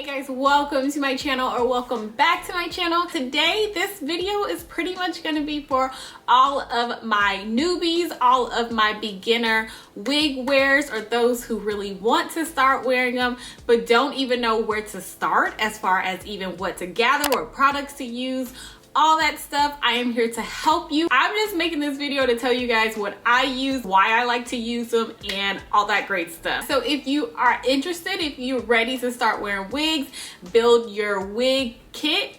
Hey guys, welcome to my channel, or welcome back to my channel. Today this video is pretty much going to be for all of my newbies, all of my beginner wig wearers, or those who really want to start wearing them but don't even know where to start as far as even what to gather, what products to use, all that stuff. I am here to help you. I'm just making this video to tell you guys what I use, why I like to use them, and all that great stuff. So if you are interested, if you're ready to start wearing wigs, build your wig kit,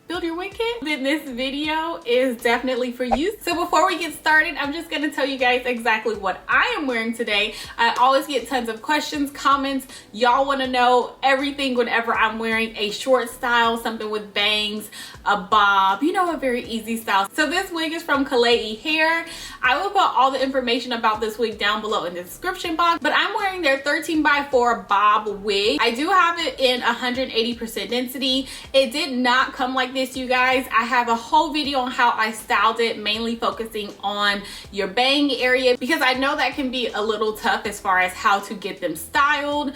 build your wig kit, then this video is definitely for you. So before we get started, I'm just gonna tell you guys exactly what I am wearing today. I always get tons of questions, comments. Y'all wanna know everything whenever I'm wearing a short style, something with bangs, a bob, you know, a very easy style. So this wig is from Klaiyi hair. I will put all the information about this wig down below in the description box, but I'm wearing their 13x4 bob wig. I do have it in 180% density. It did not come like this, you guys. I have a whole video on how I styled it, mainly focusing on your bang area, because I know that can be a little tough as far as how to get them styled,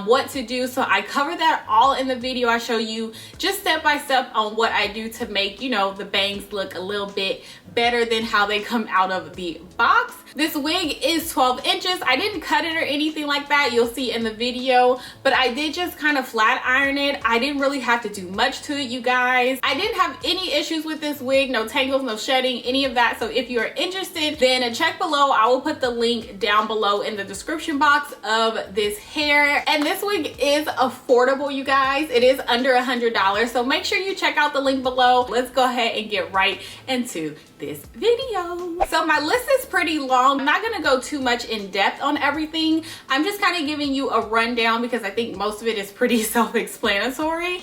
what to do. So I cover that all in the video. I show you just step by step on what I do to make, you know, the bangs look a little bit better than how they come out of the box. This wig is 12 inches. I didn't cut it or anything like that. You'll see in the video, but I did just kind of flat iron it. I didn't really have to do much to it, you guys. I didn't have any issues with this wig, no tangles, no shedding, any of that. So if you're interested, then check below. I will put the link down below in the description box of this hair. And this wig is affordable, you guys. It is under $100. So make sure you check out the link below. Let's go ahead and get right into this video. So my list is pretty long. I'm not gonna go too much in depth on everything. I'm just kind of giving you a rundown because I think most of it is pretty self-explanatory.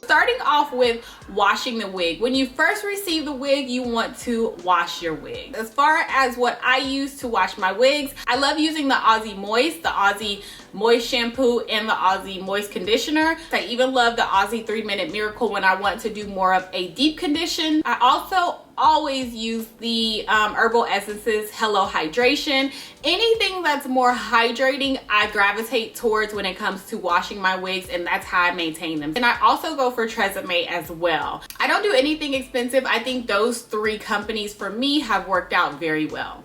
Starting off with washing the wig. When you first receive the wig, you want to wash your wig. As far as what I use to wash my wigs, I love using the Aussie Moist shampoo and the Aussie Moist conditioner. I even love the Aussie 3-Minute Miracle when I want to do more of a deep condition. I also always use the Herbal Essences Hello Hydration. Anything that's more hydrating, I gravitate towards when it comes to washing my wigs, and that's how I maintain them. And I also go for Tresemme as well. I don't do anything expensive. I think those three companies for me have worked out very well.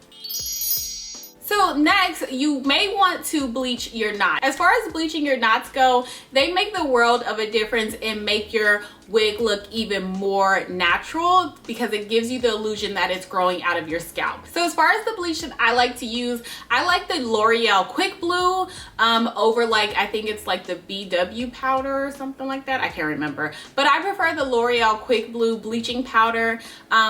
So next, you may want to bleach your knots. As far as bleaching your knots go, they make the world of a difference and make your wig look even more natural because it gives you the illusion that it's growing out of your scalp. So as far as the bleach that I like to use, I like the L'Oreal Quick Blue over, like, I think it's like the BW powder or something like that. I can't remember, but I prefer the L'Oreal Quick Blue bleaching powder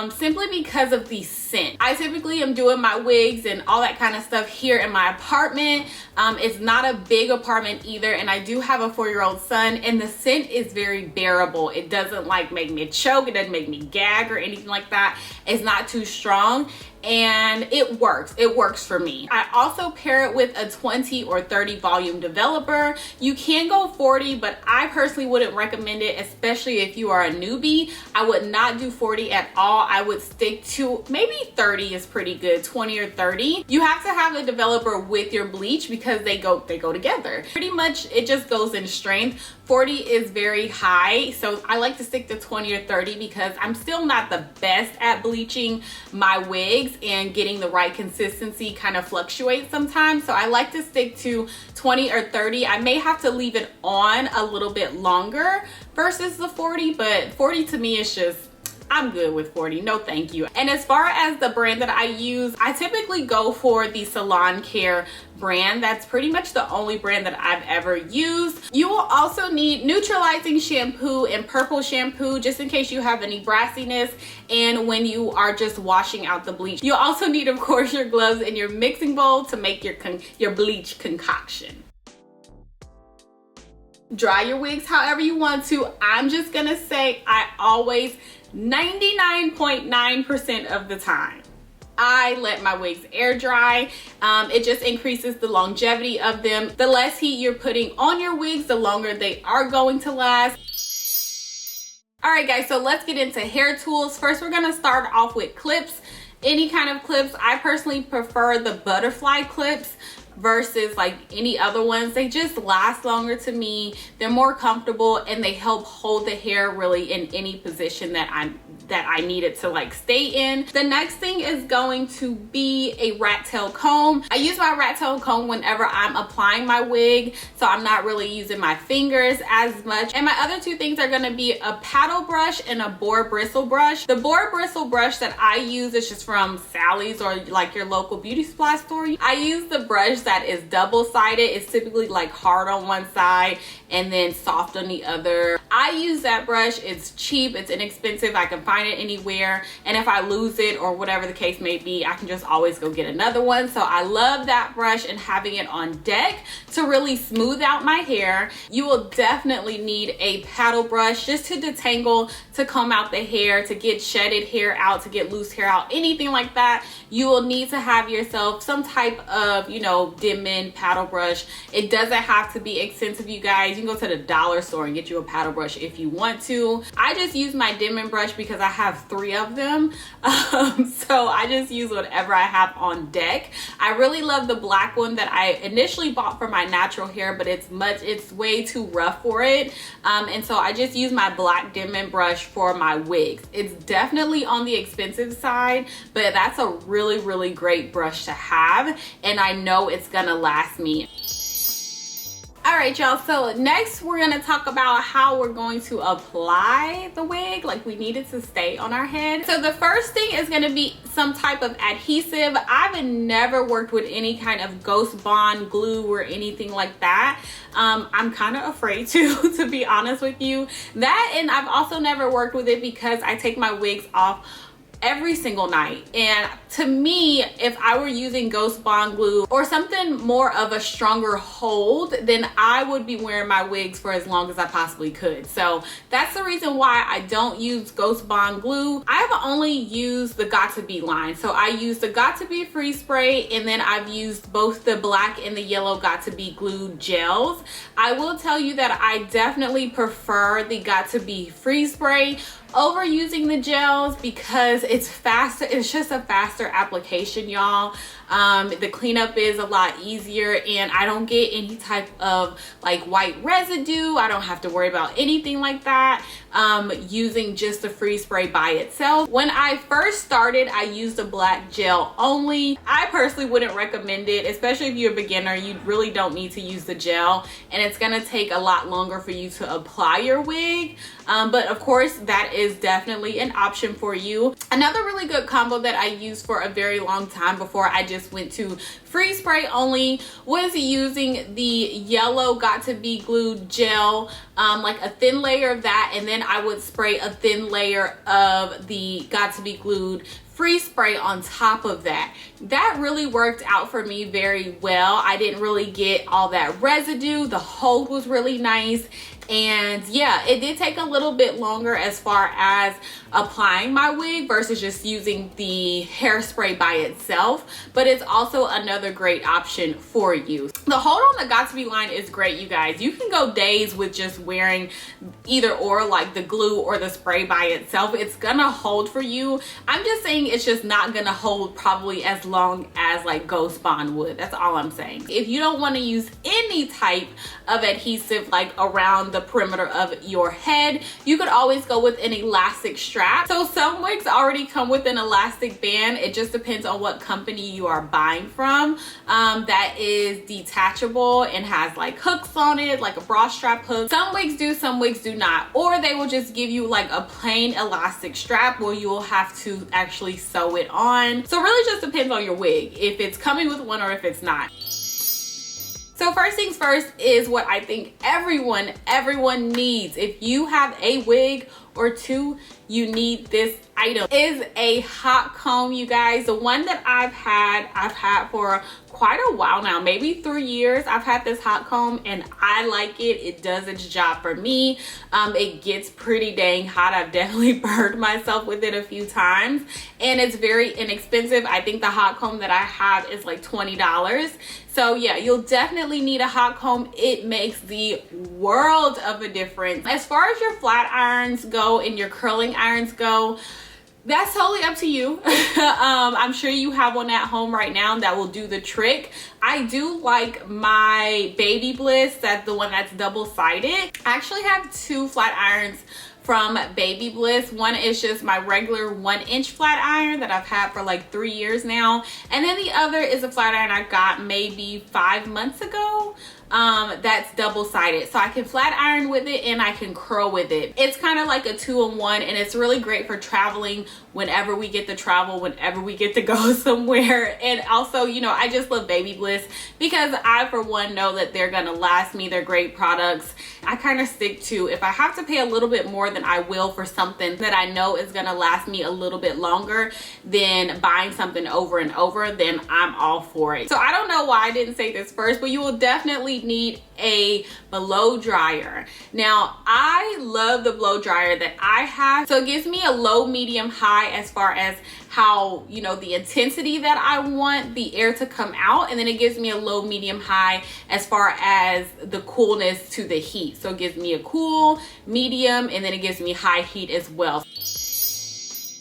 simply because of the scent. I typically am doing my wigs and all that kind of stuff here in my apartment. It's not a big apartment either, and I do have a 4-year-old son, and the scent is very bearable. It doesn't like make me choke, it doesn't make me gag or anything like that. It's not too strong, and it works for me. I also pair it with a 20 or 30 volume developer. You can go 40, but I personally wouldn't recommend it, especially if you are a newbie. I would not do 40 at all. I would stick to maybe 30 is pretty good, 20 or 30. You have to have the developer with your bleach because they go together. Pretty much it just goes in strength. 40 is very high, so I like to stick to 20 or 30 because I'm still not the best at bleaching my wigs, and getting the right consistency kind of fluctuates sometimes. So I like to stick to 20 or 30. I may have to leave it on a little bit longer versus the 40, but 40 to me is just, I'm good with 40, no thank you. And as far as the brand that I use, I typically go for the Salon Care brand. That's pretty much the only brand that I've ever used. You will also need neutralizing shampoo and purple shampoo just in case you have any brassiness and when you are just washing out the bleach. You also need, of course, your gloves and your mixing bowl to make your bleach concoction. Dry your wigs however you want to. I'm just gonna say I always, 99.9% of the time, I let my wigs air dry. It just increases the longevity of them. The less heat you're putting on your wigs, the longer they are going to last. All right guys, so let's get into hair tools. First, we're gonna start off with clips. Any kind of clips. I personally prefer the butterfly clips. versus like any other ones. They just last longer to me. They're more comfortable and they help hold the hair really in any position that I need it to like stay in. The next thing is going to be a rat tail comb. I use my rat tail comb whenever I'm applying my wig, so I'm not really using my fingers as much. And my other two things are going to be a paddle brush and a boar bristle brush. The boar bristle brush that I use is just from Sally's or like your local beauty supply store. I use the brush that is double-sided. It's typically like hard on one side and then soft on the other. I use that brush. It's cheap, it's inexpensive, I can find it anywhere, and if I lose it or whatever the case may be, I can just always go get another one. So I love that brush and having it on deck to really smooth out my hair. You will definitely need a paddle brush just to detangle, to comb out the hair, to get shedded hair out, to get loose hair out, anything like that. You will need to have yourself some type of, you know, dim-in paddle brush. It doesn't have to be expensive, you guys. You can go to the dollar store and get you a paddle brush if you want to. I just use my dim-in brush because I have 3 of them. So I just use whatever I have on deck. I really love the black one that I initially bought for my natural hair, but it's way too rough for it. And so I just use my black dim-in brush for my wigs. It's definitely on the expensive side, but that's a really great brush to have, and I know it's gonna last me. All right, y'all, so next we're gonna talk about how we're going to apply the wig. Like, we need it to stay on our head. So the first thing is gonna be some type of adhesive. I've never worked with any kind of Ghost Bond glue or anything like that. I'm kind of afraid to be honest with you. That, and I've also never worked with it because I take my wigs off every single night, and to me, if I were using Ghost Bond glue or something more of a stronger hold, then I would be wearing my wigs for as long as I possibly could. So that's the reason why I don't use Ghost Bond glue. I've only used the Got2b line. So I use the Got2b free spray, and then I've used both the black and the yellow Got2b glue gels. I will tell you that I definitely prefer the Got2b free spray over using the gels because it's faster. It's just a faster application, y'all. The cleanup is a lot easier, and I don't get any type of like white residue. I don't have to worry about anything like that using just the free spray by itself. When I first started, I used a black gel only. I personally wouldn't recommend it, especially if you're a beginner. You really don't need to use the gel, and it's gonna take a lot longer for you to apply your wig. But of course, that is definitely an option for you. Another really good combo that I used for a very long time before I just went to free spray only was using the yellow Got2b glue gel, like a thin layer of that, and then I would spray a thin layer of the Got2b glued free spray on top of that. That really worked out for me very well. I didn't really get all that residue. The hold was really nice. And yeah, it did take a little bit longer as far as applying my wig versus just using the hairspray by itself, but it's also another great option for you. The hold on the Got2b line is great, you guys. You can go days with just wearing either or, like the glue or the spray by itself. It's gonna hold for you. I'm just saying it's just not gonna hold probably as long as like Ghost Bond would. That's all I'm saying. If you don't want to use any type of adhesive like around the perimeter of your head, you could always go with an elastic strap. So some wigs already come with an elastic band. It just depends on what company you are buying from. That is detachable and has like hooks on it, like a bra strap hook. Some wigs do, some wigs do not. Or they will just give you like a plain elastic strap where you will have to actually sew it on. So it really just depends on your wig, if it's coming with one or if it's not. So first things first is what I think everyone needs. If you have a wig or two, you need this item. Is a hot comb, you guys. The one that I've had for quite a while now, maybe 3 years. I've had this hot comb and I like it. It does its job for me. It gets pretty dang hot. I've definitely burned myself with it a few times, and it's very inexpensive. I think the hot comb that I have is like $20. So yeah, you'll definitely need a hot comb. It makes the world of a difference. As far as your flat irons go and your curling irons go, That's totally up to you. I'm sure you have one at home right now that will do the trick. I do like my Baby Bliss, that's the one that's double-sided. I actually have 2 flat irons from Baby Bliss. One is just my regular 1-inch flat iron that I've had for like 3 years now. And then the other is a flat iron I got maybe 5 months ago. That's double-sided, so I can flat iron with it and I can curl with it. It's kind of like a 2-in-1, and it's really great for traveling whenever we get to travel, whenever we get to go somewhere. And also, you know, I just love Baby Bliss because I, for one, know that they're gonna last me. They're great products. I kind of stick to, if I have to pay a little bit more than I will for something that I know is gonna last me a little bit longer than buying something over and over, then I'm all for it. So I don't know why I didn't say this first, but you will definitely need a blow dryer. Now, I love the blow dryer that I have. So it gives me a low, medium, high as far as how, you know, the intensity that I want the air to come out, and then it gives me a low, medium, high as far as the coolness to the heat. So it gives me a cool, medium, and then it gives me high heat as well.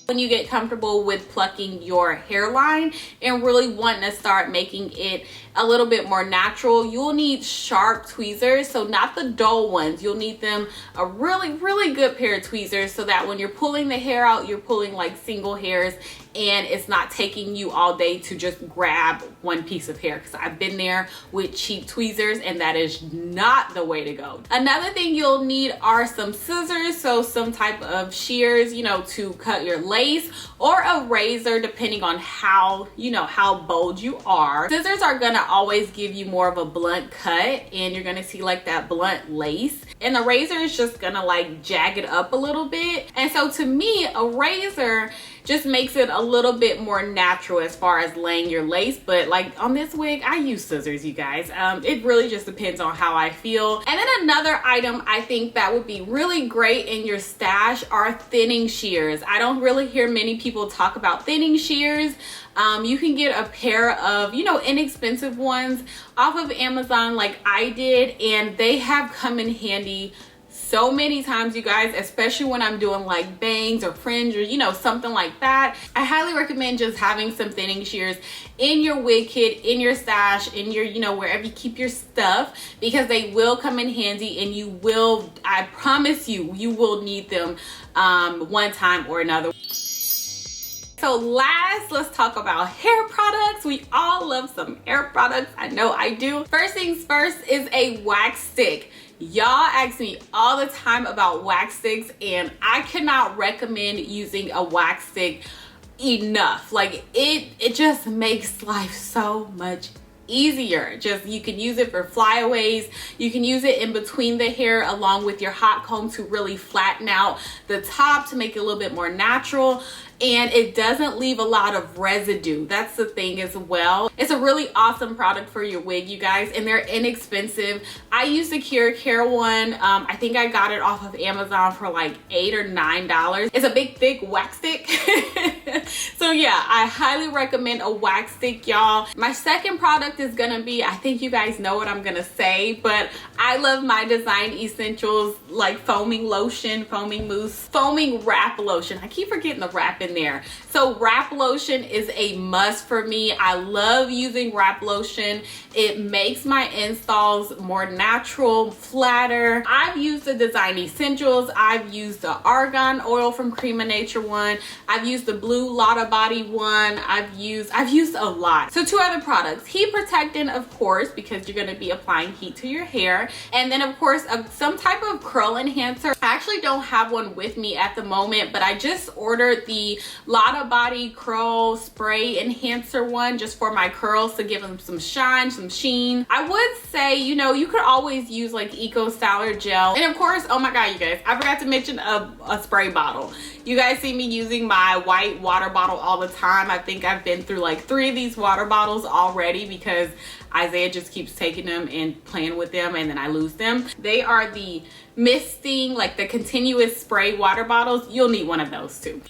When you get comfortable with plucking your hairline and really wanting to start making it a little bit more natural, you'll need sharp tweezers. So not the dull ones. You'll need them a really good pair of tweezers, so that when you're pulling the hair out, you're pulling like single hairs and it's not taking you all day to just grab one piece of hair, because I've been there with cheap tweezers and that is not the way to go. Another thing you'll need are some scissors, so some type of shears, you know, to cut your lace, or a razor depending on how, you know, how bold you are. Scissors are gonna always give you more of a blunt cut and you're gonna see like that blunt lace, and the razor is just gonna like jag it up a little bit. And so to me, a razor just makes it a little bit more natural as far as laying your lace. But like on this wig, I use scissors, you guys. It really just depends on how I feel. And then another item I think that would be really great in your stash are thinning shears. I don't really hear many people talk about thinning shears. You can get a pair of, you know, inexpensive ones off of Amazon like I did, and they have come in handy so many times, you guys, especially when I'm doing like bangs or fringe or, you know, something like that. I highly recommend just having some thinning shears in your wig kit, in your stash, in your, you know, wherever you keep your stuff, because they will come in handy and you will, I promise you, you will need them one time or another. So last, let's talk about hair products. We all love some hair products. I know I do. First things first is a wax stick. Y'all ask me all the time about wax sticks, and I cannot recommend using a wax stick enough. Like it just makes life so much easier. Just, you can use it for flyaways, you can use it in between the hair along with your hot comb to really flatten out the top to make it a little bit more natural, and it doesn't leave a lot of residue. That's the thing as well. It's a really awesome product for your wig, you guys, and they're inexpensive. I use the Cure Care one. I think I got it off of Amazon for like $8 or $9. It's a big thick wax stick. So yeah, I highly recommend a wax stick, y'all. My second product is gonna be, I think you guys know what I'm gonna say, but I love my Design Essentials like foaming lotion, foaming mousse, foaming wrap lotion. I keep forgetting the wrap in there. So wrap lotion is a must for me. I love using wrap lotion. It makes my installs more natural, flatter. I've used the Design Essentials. I've used the Argan Oil from Cream of Nature one. I've used the Blue Lotta Body one. I've used a lot. So 2 other products. Heat protectant, of course, because you're going to be applying heat to your hair. And then of course, some type of curl enhancer. I actually don't have one with me at the moment, but I just ordered the Lotta Body Curl Spray Enhancer one just for my curls to give them some shine, some sheen. I would say, you know, you could always use like Eco Styler gel. And of course, oh my god, you guys, I forgot to mention a spray bottle. You guys see me using my white water bottle all the time. I think I've been through like 3 of these water bottles already because Isaiah just keeps taking them and playing with them and then I lose them. They are the misting, like the continuous spray water bottles. You'll need one of those too.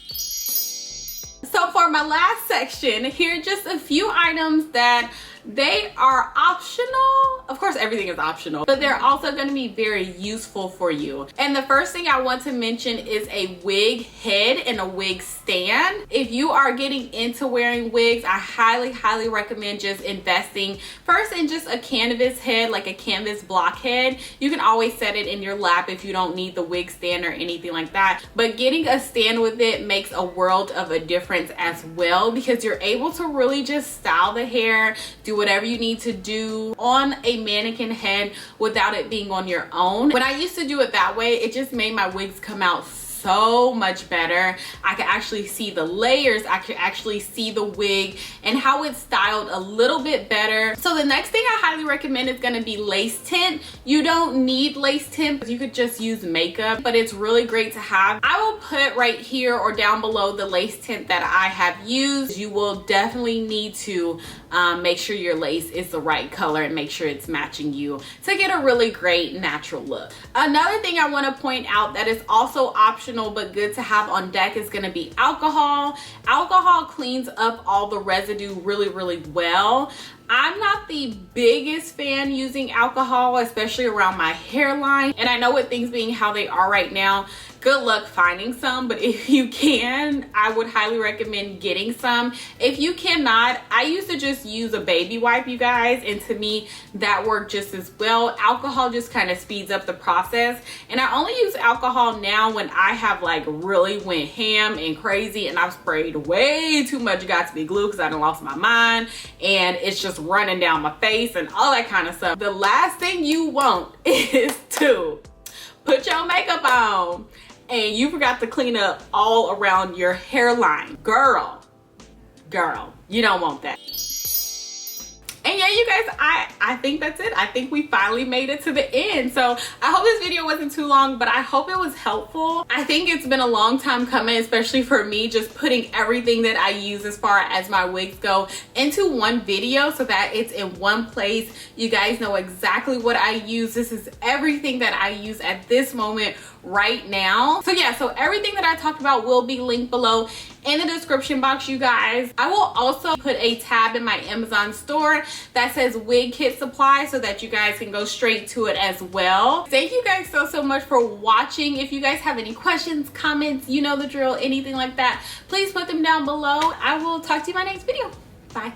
So for my last section, here are just a few items that they are optional. Of course, everything is optional, but they're also going to be very useful for you. And the first thing I want to mention is a wig head and a wig stand. If you are getting into wearing wigs, I highly recommend just investing first in just a canvas head, like a canvas block head. You can always set it in your lap if you don't need the wig stand or anything like that. But getting a stand with it makes a world of a difference as well, because you're able to really just style the hair, do whatever you need to do on a mannequin head without it being on your own. When I used to do it that way, it just made my wigs come out so much better. I could actually see the layers, I could actually see the wig and how it's styled a little bit better. So the next thing I highly recommend is going to be lace tint. You don't need lace tint, you could just use makeup, but it's really great to have. I will put right here or down below the lace tint that I have used. You will definitely need to make sure your lace is the right color and make sure it's matching you to get a really great natural look. Another thing I want to point out that is also optional but good to have on deck is going to be alcohol. Alcohol cleans up all the residue really well. I'm not the biggest fan using alcohol, especially around my hairline. And I know with things being how they are right now, good luck finding some, but if you can, I would highly recommend getting some. If you cannot, I used to just use a baby wipe, you guys, and to me, that worked just as well. Alcohol just kind of speeds up the process. And I only use alcohol now when I have like really went ham and crazy and I've sprayed way too much Got2b glue because I done lost my mind and it's just running down my face and all that kind of stuff. The last thing you want is to put your makeup on and you forgot to clean up all around your hairline. Girl, you don't want that. And yeah, you guys, I think that's it. I think we finally made it to the end. So I hope this video wasn't too long, but I hope it was helpful. I think it's been a long time coming, especially for me, just putting everything that I use as far as my wigs go into one video so that it's in one place. You guys know exactly what I use. This is everything that I use at this moment right now. So yeah, so everything that I talked about will be linked below in the description box, you guys. I will also put a tab in my Amazon store that says wig kit supply so that you guys can go straight to it as well. Thank you guys so much for watching. If you guys have any questions, comments, you know the drill, anything like that, please put them down below. I will talk to you in my next video. Bye.